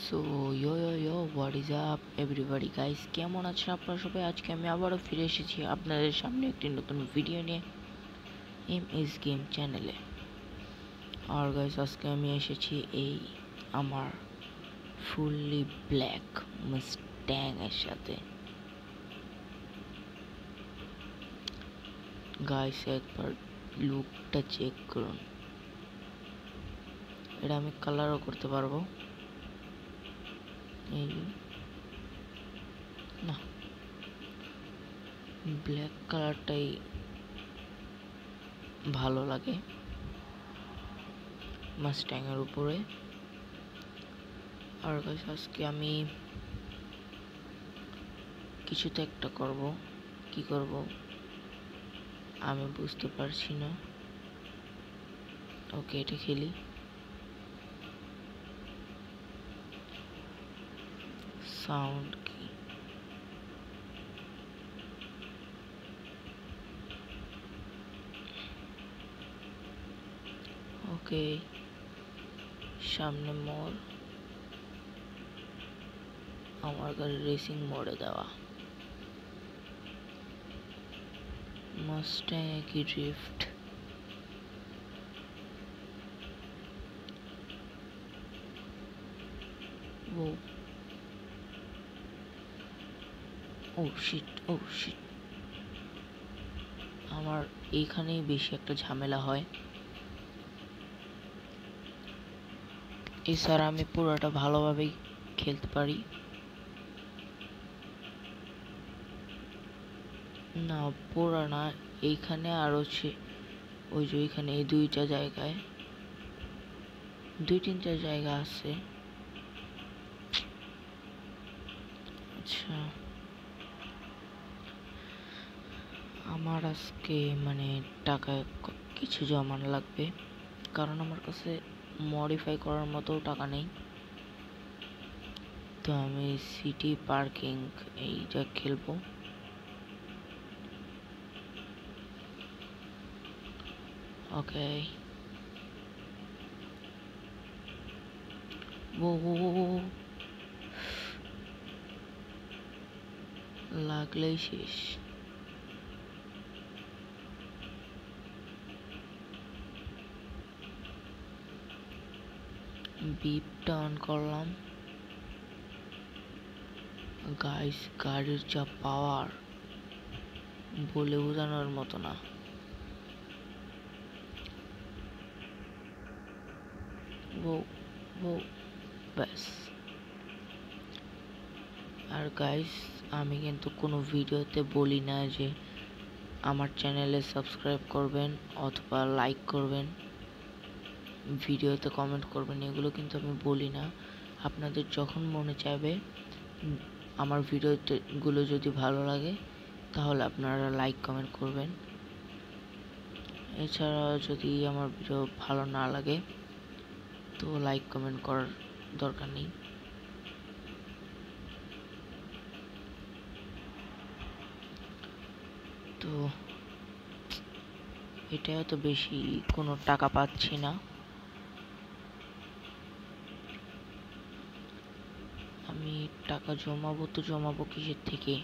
So yo what is up everybody guys, কেমন আছেন আপনারা সবাই? আজকে আমি আবারও ফিরে এসেছি আপনাদের সামনে একটি নতুন ভিডিও নিয়ে এমএস গেম চ্যানেলে। আর গাইস, আজকে আমি এসেছি এই আমার ফুললি ব্ল্যাক মাস্ট্যাং এর সাথে। গাইস, একবার লুকটা চেক করুন। এটা আমি কালারও করতে পারবো। এই না, ব্ল্যাক কালারটাই ভালো লাগে মাস্ট্যাংয়ের উপরে। আর গাইস, আজকে আমি কিছু তো একটা করব। কি করব আমি বুঝতে পারছি না। ওকে, এটা খেলি। সাউন্ড কি? ওকে, সামনে মোড়, আমার গাড়ি রেসিং মোডে দেওয়া। মাস্ট্যাং কি ড্রিফট। ও ও শিট, ও শিট। আমার এইখানেই বেশি একটা ঝামেলা হয়। এছাড়া আমি পুরোটা ভালোভাবেই খেলতে পারি না, পুরো না। এইখানে আর হচ্ছে ওই যে ওইখানে এই দুইটা জায়গায়, দুই তিনটা জায়গা আছে। আচ্ছা, আমার আজকে টাকা কিছু জমানো লাগবে, কারণ আমার কাছে মডিফাই করার মতো টাকা নেই। তো আমি সিটি পার্কিং এইটা খেলবো। ওকে, ও লাগলেই শেষ। বিপটা অন করলাম। গাইস, গাড়ির যা পাওয়ার বলে বোঝানোর মতো না। ও ও ব্যাস। আর গাইস, আমি কিন্তু কোনো ভিডিওতে বলি না যে আমার চ্যানেলে সাবস্ক্রাইব করবেন অথবা লাইক করবেন, ভিডিওতে কমেন্ট করবেন, এগুলো কিন্তু আমি বলি না। আপনাদের যখন মনে চাইবে, আমার ভিডিওগুলো যদি ভালো লাগে তাহলে আপনারা লাইক কমেন্ট করবেন। এছাড়া যদি আমার ভিডিও ভালো না লাগে তো লাইক কমেন্ট করার দরকার নেই। তো এটাও তো বেশি কোনো টাকা পাচ্ছি না। আমি টাকা জমাবো কিসের থেকে?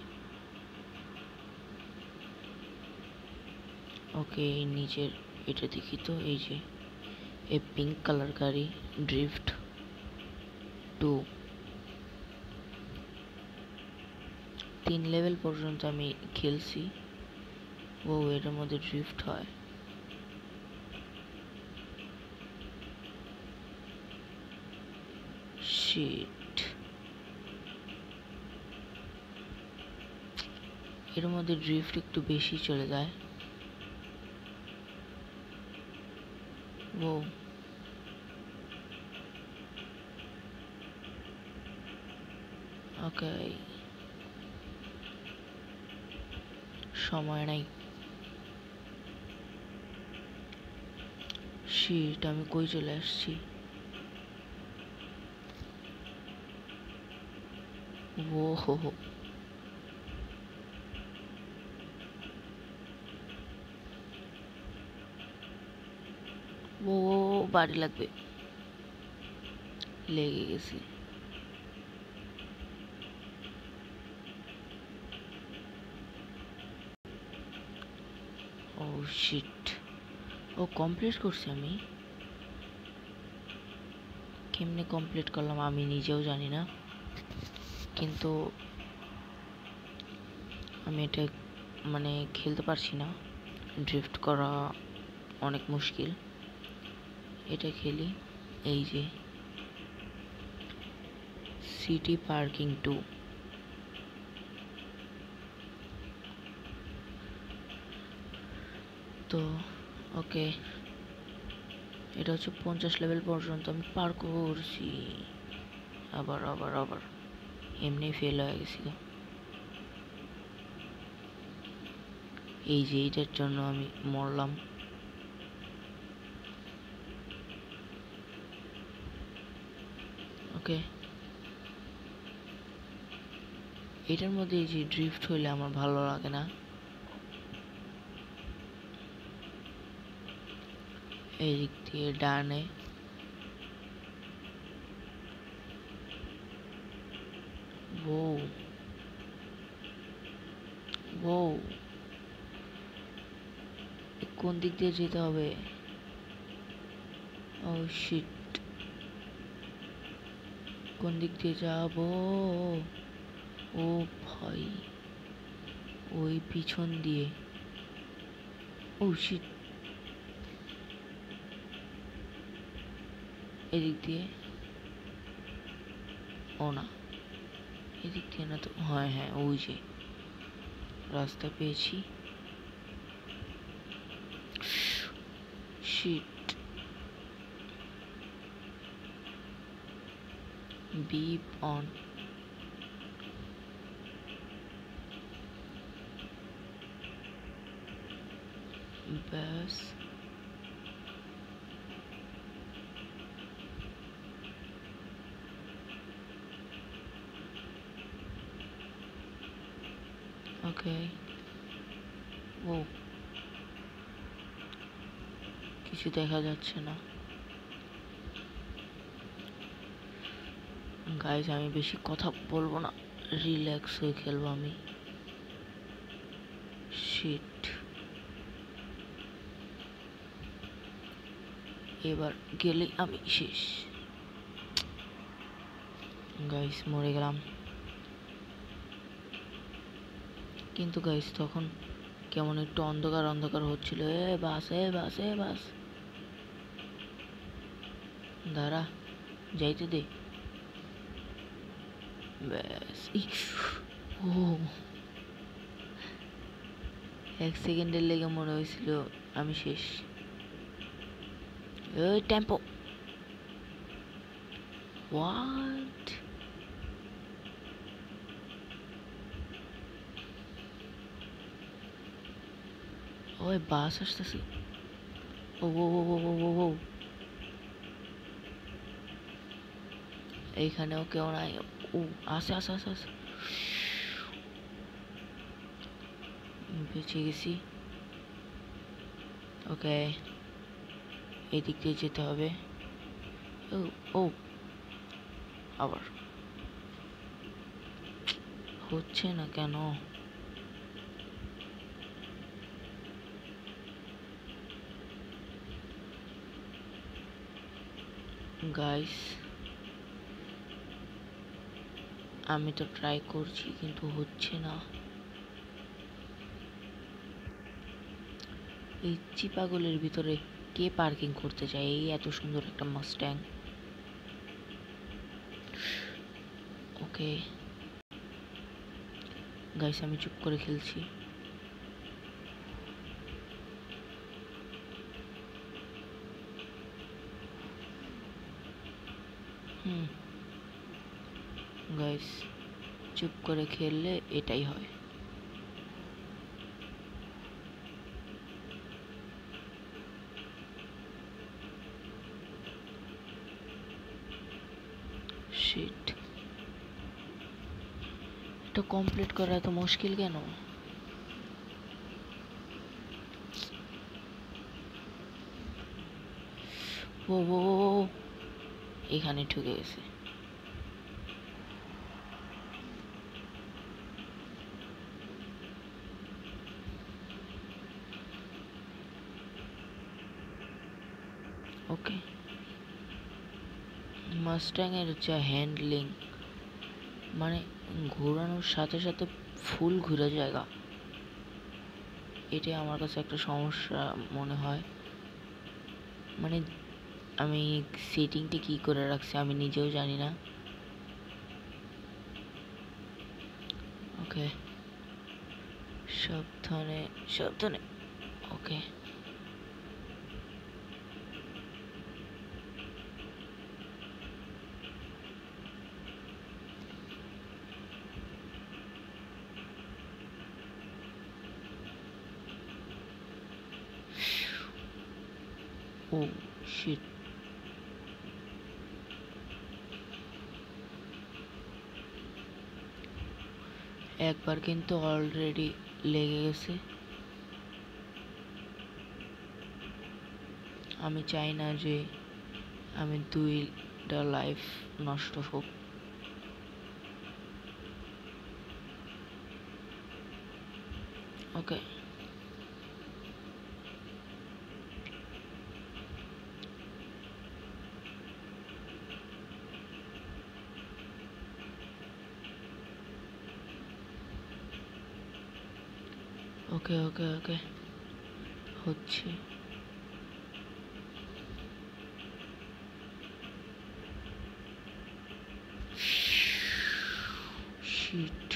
ওকে, নিচের এটা দেখি তো, এই যে এই পিঙ্ক কালার গাড়ি, ড্রিফট 2 3 লেভেল পর্যন্ত আমি খেলছি। ও, এটার মধ্যে ড্রিফট হয়। শিট, এর মধ্যে ড্রিফট একটু বেশি চলে যায়। ও, ওকে, সময় নাই। শিট, আমি কই চলে আসছি? ও হো হো, ও বাড়ি লাগবে, লেগে গেছি। শিট, ও কমপ্লিট করছি আমি। কেমনে কমপ্লিট করলাম আমি নিজেও জানি না, কিন্তু আমি এটা মানে খেলতে পারছি না। ড্রিফট করা অনেক মুশকিল। এটা খেলি, এই যে সিটি পার্কিং 2। তো ওকে, এটা হচ্ছে 50 লেভেল পর্যন্ত আমি পার করছি। আবার আবার আবার এমনি ফেল হয়ে গেছিল। এই যে এইটার জন্য আমি মরলাম। ওকে, এটার মধ্যে এই যে ড্রিফট হইলে আমার ভালো লাগে না। এই দিক দিয়ে ডানে, ও ও কোন দিক দিয়ে যেতে হবে? ও শিট, কোন দিক দিয়ে যাব? ও ভাই, ওই পিছন দিয়ে। ও শিট, এদিক দিয়ে। ও না, এদিক দিয়ে না তো। হ্যাঁ হ্যাঁ, ওই যে রাস্তা পেয়েছি। Shit, beep on. ব্যাস, ওকে। ও, কিছু দেখা যাচ্ছে না গাইস। আমি বেশি কথা বলবো না, রিল্যাক্স হয়ে খেলবো আমি। শিট, এবার গেলে আমি শেষ গাইস, মরে গেলাম। কিন্তু গাইস তখন কেমন একটু অন্ধকার অন্ধকার হচ্ছিল। এ বাস, এ বাস, এ বাস, দাঁড়া, যাইতে দে। ব্যাস, ও 1 সেকেন্ডের লেগে মনে হয়েছিল আমি শেষ। ওই টেম্পো, হোয়াট? ওই বাস আসতেছে। ও ও ও ও ও ও ও, এইখানেও কেউ নাই। ও আসে আসে আসে আসে, বেঁচে গেছি। ওকে, এদিক দিয়ে যেতে হবে। ও ও, আবার হচ্ছে না কেন? গাইস আমি তো ট্রাই করছি কিন্তু হচ্ছে না। এই চিপাগুলির ভিতরে কে পার্কিং করতে চায়? এই এত সুন্দর একটা মাস্ট্যাং। ওকে গাইস, আমি চুপ করে খেলছি। গাইস, চুপ করে খেললে এটাই হয়। শিট, এটা কমপ্লিট করা এত মুশকিল কেন? ও ও ও, এখানে ঢুকে গেছে। ওকে, মাস্ট্যাং এর যা হ্যান্ডলিং, মানে ঘোরানোর সাথে সাথে ফুল ঘুরে জায়গা, এটাই আমার কাছে একটা সমস্যা মনে হয়। মানে আমি সেটিংটা কি করে রাখছি আমি নিজেও জানি না। ওকে, সাবধানে সাবধানে। ওকে, ও শিট, একবার কিন্তু অলরেডি লেগে গেছে। আমি চাই না যে আমি 2টা লাইফ নষ্ট হোক। ওকে, ওকে ওকে ওকে, হচ্ছে। শিট,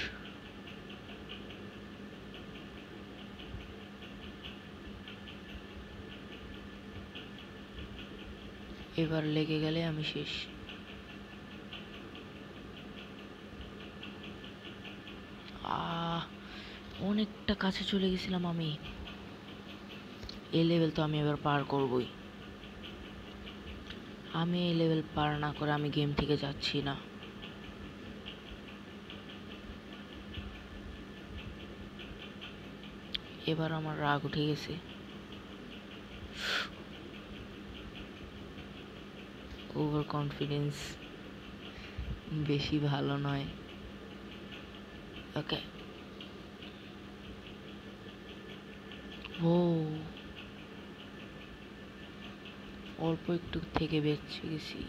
এবার লেগে গেলে আমি শেষ। অনেকটা কাছে চলে গেছিলাম আমি। এই লেভেল তো আমি এবার পার করবই। আমি এই লেভেল পার না করে আমি গেম থেকে যাচ্ছি না। এবার আমার রাগ উঠে গেছে। ওভার কনফিডেন্স বেশি ভালো নয়। ওকে, ও অল্প একটু থেকে বেঁচে গেছি।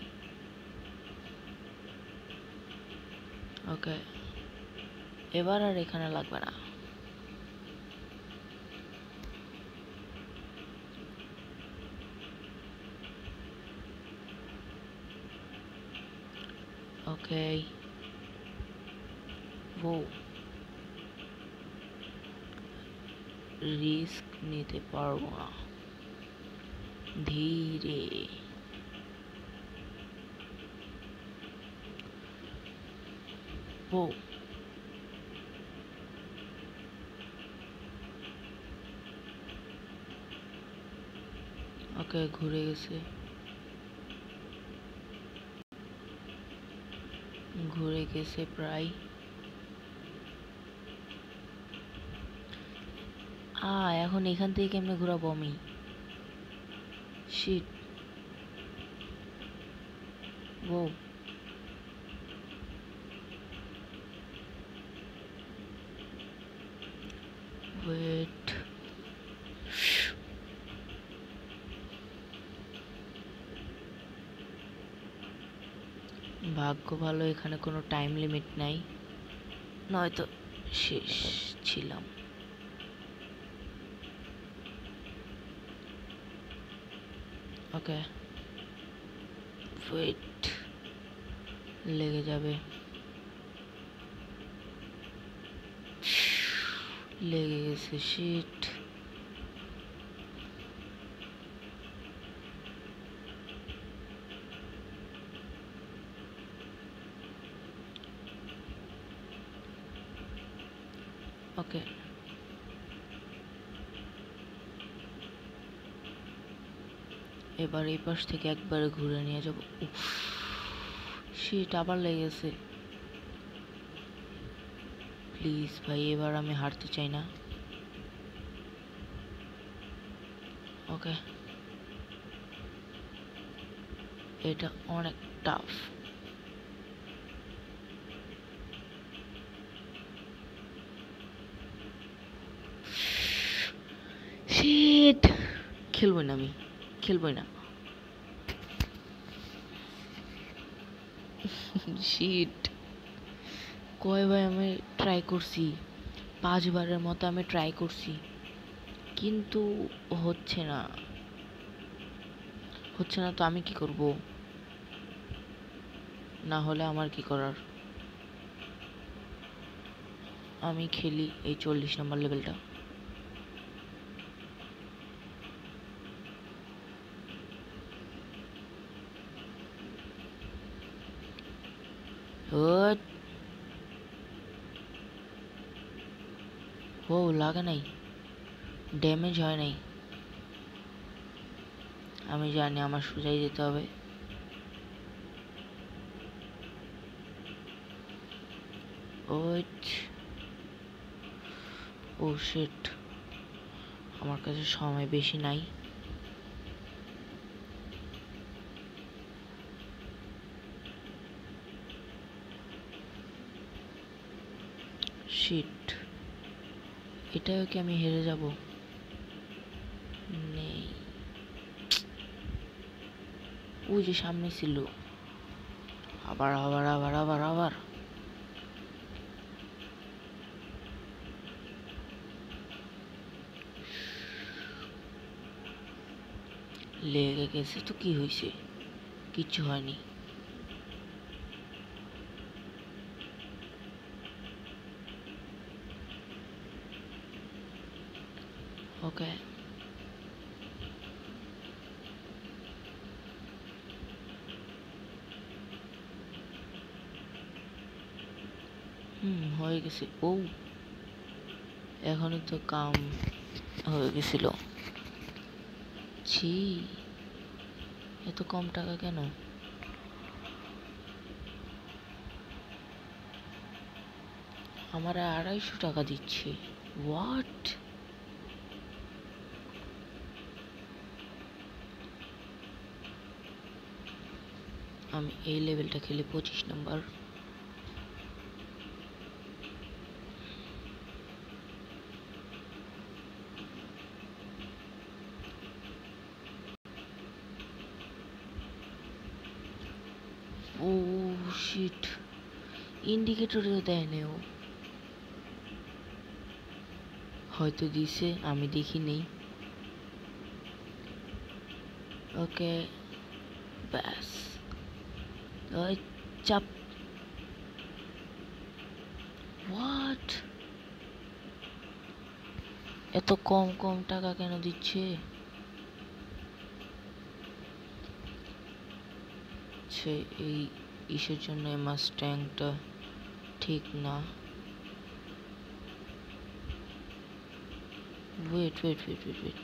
ওকে, এবার আর এখানে লাগবে না। ওকে, ও রিস্ক নিতে পারবো না। ধীরে, ও ওকে, ঘুরে গেছে, ঘুরে গেছে প্রায়। এখন এখান থেকে কেমনে ঘুরাবো আমি? শিট, ও ওয়েট, ভাগ্য ভালো এখানে কোনো টাইম লিমিট নাই, নয়তো শেষ ছিলাম। ওকে, ওয়েট, লেগে যাবে, লেগে গেছে। শিট, ওকে, এবার এই পাশ থেকে একবারে ঘুরে নিয়ে যাবো। শিট, আবার লেগেছে। প্লিজ ভাই, এবার আমি হারতে চাই না। ওকে, এটা অনেক টাফ। শিট, খেলবই না, আমি খেলবই না। শিট, কয়বার আমি ট্রাই করছি, 5বারের মতো আমি ট্রাই করছি, কিন্তু হচ্ছে না। তো আমি কি করব? না হলে আমার কি করার? আমি খেলি এই 40 নম্বর লেভেলটা। ও লাগে নাই, ড্যামেজ হয় নাই। আমি জানি আমার সোজাই যেতে হবে। ও শিট, আমার কাছে সময় বেশি নাই। শিট, এটাও কি আমি হেরে যাব? নেই, ওই যে সামনে ছিল। আবার আবার আবার আবার আবার লেগে গেছে তো কি হয়েছে? কিচ্ছু হয়নি। ওকে, হয়ে গেছে। ও, এখনই তো কাম হয়ে গেছিল। ছি, এত কম টাকা কেন? আমার 250 টাকা দিচ্ছে। হোয়াট? আমি এই লেভেলটা খেলি 25 নাম্বার। ও শিট, ইন্ডিকেটরেও দেয় না ও। হয়তো দিছে, আমি দেখি নেই। ওকে, ব্যাস, ওই চাপ। হোয়াট? এত কম কম টাকা কেন দিচ্ছে? এই ইসের জন্য মাস্ট্যাংটা ঠিক না। Wait wait wait wait wait,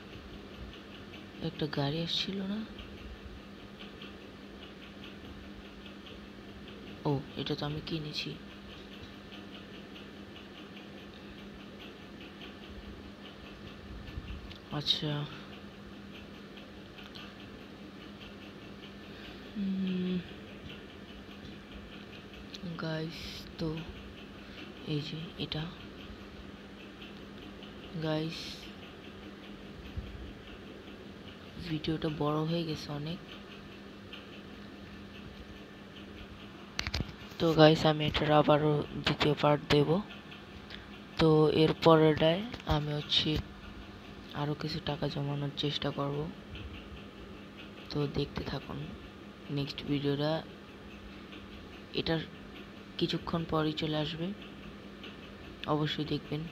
একটা গাড়ি আসছিল না? ও, এটা তো আমি কিনেছি। আচ্ছা, গাইস, তো এই যে এটা গাইস, ভিডিওটা বড় হয়ে গেছে অনেক। তো গাইস, আমি এটার আবারও দ্বিতীয় পার্ট দেব। তো এর পরেরটায় আমি আরো কিছু টাকা জমানোর চেষ্টা করব। তো দেখতে থাকুন নেক্সট ভিডিওটা। এটার কিছুক্ষণ পরই চলে আসবে, অবশ্যই দেখবেন।